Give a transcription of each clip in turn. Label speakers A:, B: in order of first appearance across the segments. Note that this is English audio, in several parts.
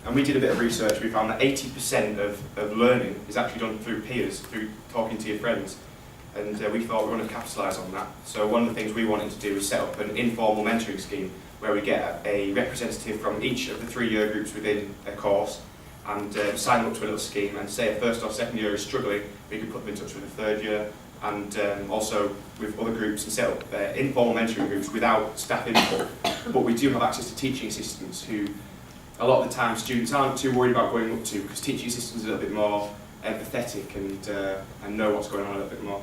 A: And we did a bit of research. We found that 80% of learning is actually done through peers, through talking to your friends. And we thought we wanted to capitalise on that. So one of the things we wanted to do was set up an informal mentoring scheme where we get a representative from each of the 3 year groups within a course and sign them up to a little scheme, and say a first or second year is struggling, we could put them in touch with a third year, and also with other groups, and set up informal mentoring groups without staff input. But we do have access to teaching assistants who a lot of the time students aren't too worried about going up to, because teaching assistants are a little bit more empathetic and know what's going on a little bit more.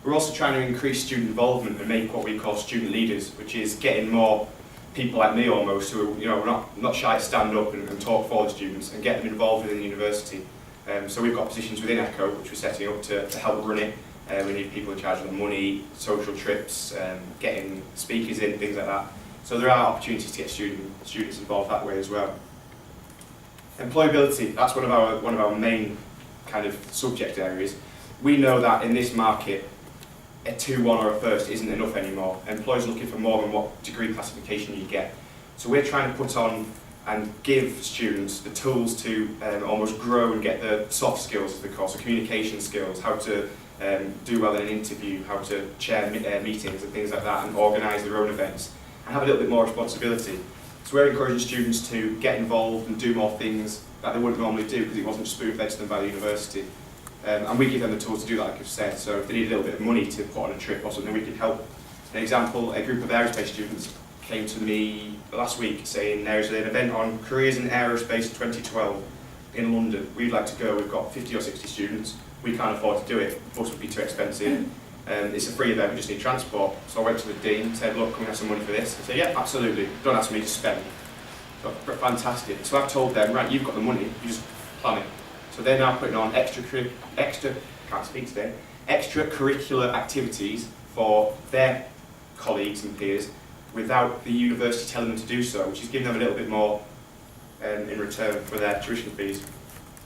A: We're also trying to increase student involvement and make what we call student leaders, which is getting more people like me almost, who are not shy to stand up and talk for the students, and get them involved within the university. So we've got positions within ECHO, which we're setting up to help run it. We need people in charge of the money, social trips, getting speakers in, things like that. So there are opportunities to get students involved that way as well. Employability, that's one of our main kind of subject areas. We know that in this market, a 2-1 or a first isn't enough anymore. Employers are looking for more than what degree classification you get. So we're trying to put on and give students the tools to almost grow and get the soft skills of the course, the communication skills, how to do well in an interview, how to chair meetings and things like that, and organise their own events, and have a little bit more responsibility. So we're encouraging students to get involved and do more things that they wouldn't normally do because it wasn't spoon-fed to them by the university. And we give them the tools to do that, like I've said. So if they need a little bit of money to put on a trip or something, we can help. An example, a group of aerospace students came to me last week saying there's an event on careers in aerospace 2012 in London. We'd like to go. We've got 50 or 60 students. We can't afford to do it. The bus would be too expensive. It's a free event, we just need transport. So I went to the dean and said, look, can we have some money for this? I said, yeah, absolutely. Don't ask me to spend. So, fantastic. So I've told them, right, you've got the money, you just plan it. So they're now putting on extracurricular activities for their colleagues and peers without the university telling them to do so, which is giving them a little bit more in return for their tuition fees.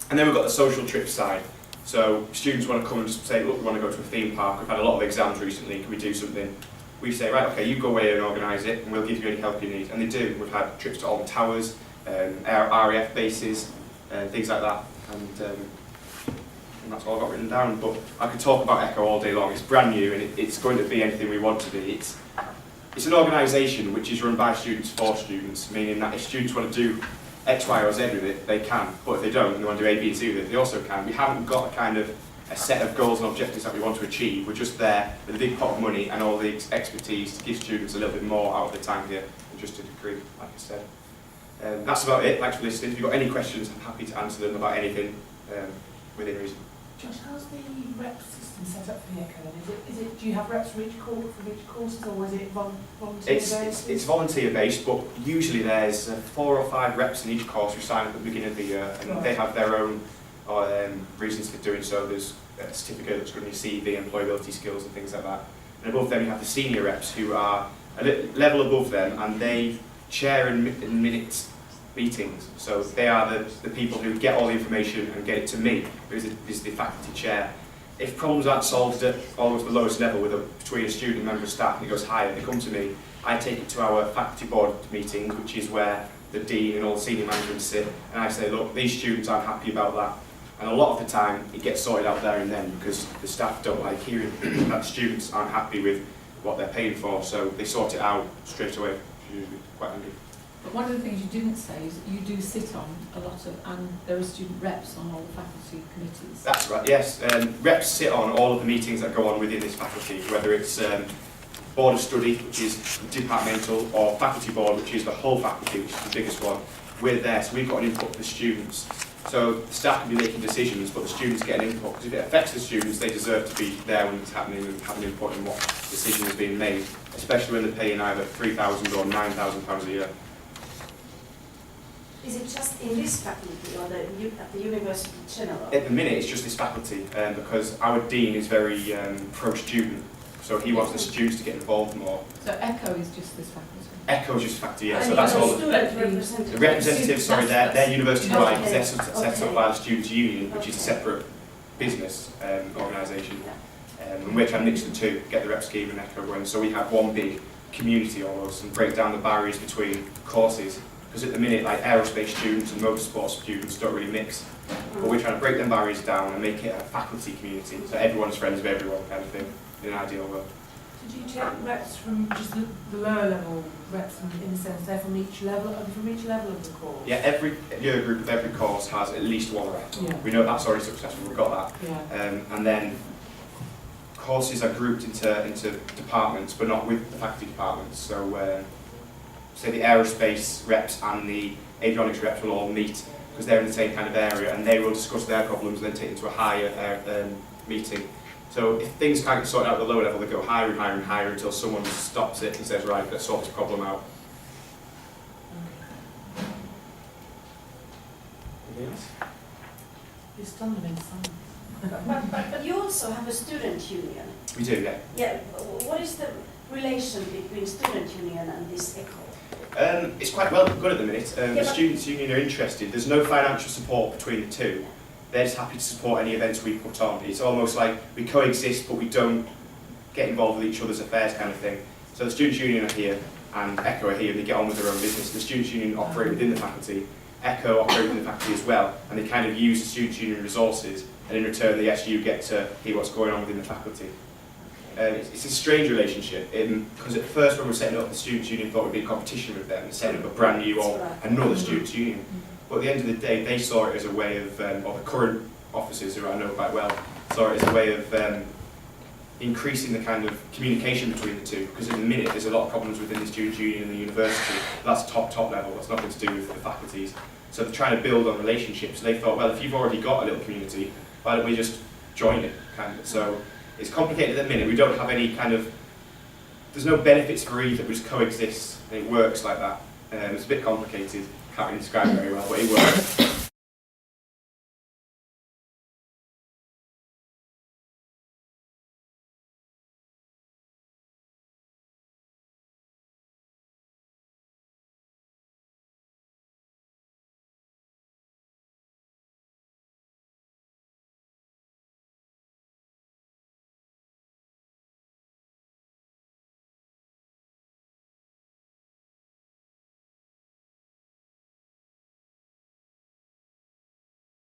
A: And then we've got the social trip side. So students want to come and just say, look, we want to go to a theme park, we've had a lot of exams recently, can we do something? We say, right, okay, you go away and organise it, and we'll give you any help you need. And they do. We've had trips to Alton Towers, RAF bases, things like that. And that's all I've got written down. But I could talk about ECHO all day long. It's brand new, and it's going to be anything we want to be. It's an organisation which is run by students for students, meaning that if students want to do X, Y or Z with it, they can. But if they don't, and they want to do A, B and C with it, they also can. We haven't got a kind of a set of goals and objectives that we want to achieve. We're just there with a big pot of money and all the expertise to give students a little bit more out of their time here than just a degree, like I said. That's about it. Thanks for listening. If you've got any questions, I'm happy to answer them about anything within reason.
B: Josh, how's the rep system set up for the ECHO then? Do you have reps from each courses, or is it volunteer based?
A: It's volunteer based, but usually there's 4 or 5 reps in each course who sign up at the beginning of the year, and they have their own reasons for doing so. There's a certificate that's going to be CV, employability skills and things like that. And above them you have the senior reps who are a level above them, and they chair in minute meetings. So they are the people who get all the information and get it to me, who is the faculty chair. If problems aren't solved at almost the lowest level between a student and member of staff, and it goes higher, they come to me. I take it to our faculty board meetings, which is where the dean and all the senior management sit, and I say, look, these students aren't happy about that. And a lot of the time it gets sorted out there and then, because the staff don't like hearing that students aren't happy with what they're paying for, so they sort it out straight away, which is usually quite handy.
C: But one of the things you didn't say is that you do sit on a lot of, and there are student reps on all the faculty committees.
A: That's right, yes. Reps sit on all of the meetings that go on within this faculty, whether it's Board of Study, which is departmental, or Faculty Board, which is the whole faculty, which is the biggest one. We're there, so we've got an input for the students. So the staff can be making decisions, but the students get an input, because if it affects the students, they deserve to be there when it's happening and have an input in what decision is being made, especially when they're paying either £3,000 or £9,000 a year.
D: Is it just in this faculty or at the university in general?
A: At the minute, it's just this faculty, because our dean is very pro-student, so he wants the students to get involved more.
C: So ECHO is just this faculty?
A: ECHO is just faculty, yeah.
D: And
A: So that's all.
D: The
A: representatives, sorry, they're university-wide, because they're set up by the Students' Union, which is a separate business organisation. And we're trying to mix the two, get the rep scheme and ECHO going, so we have one big community almost, and break down the barriers between courses. because at the minute, like aerospace students and motorsport students don't really mix. But we're trying to break them barriers down and make it a faculty community, so everyone's friends with everyone kind of thing, in an ideal world.
B: So do you take reps from just the lower level reps in the sense they're from each level of the course?
A: Yeah, every year group of every course has at least one rep.
B: Yeah.
A: We know that's already successful, we've got that.
B: Yeah.
A: And then courses are grouped into departments, but not with the faculty departments. So say the aerospace reps and the avionics reps will all meet because they're in the same kind of area, and they will discuss their problems and then take it to a higher meeting. So if things can't get sorted out at the lower level, they go higher and higher and higher until someone stops it and says, right, let's sort this problem out. Yes.
B: You're stumbling some.
D: But you also have a student union.
A: We do, yeah.
D: Yeah, what is the relation between student union and this ECHO?
A: It's quite well good at the minute.
D: Yeah,
A: The
D: but
A: students' union are interested. There's no financial support between the two. They're just happy to support any events we put on. It's almost like we coexist, but we don't get involved with each other's affairs kind of thing. So the students' union are here, and ECHO are here, and they get on with their own business. The students' union operate within the faculty. ECHO operate within the faculty as well, and they kind of use the students' union resources, and in return the SU get to hear what's going on within the faculty. It's a strange relationship, because at first when we were setting up the students' union thought we'd be in competition with them, setting up a brand new or another students' union. But at the end of the day, they saw it as a way of, or the current officers who I know quite well, saw it as a way of increasing the kind of communication between the two, because in the minute there's a lot of problems within the students' union and the university. That's top level, that's nothing to do with the faculties. So they're trying to build on relationships. They thought, well, if you've already got a little community, why don't we just join it, kind of. So it's complicated at the minute. We don't have any kind of, there's no benefits for either, we just coexist, and it works like that. It's a bit complicated, can't really describe it very well, but it works.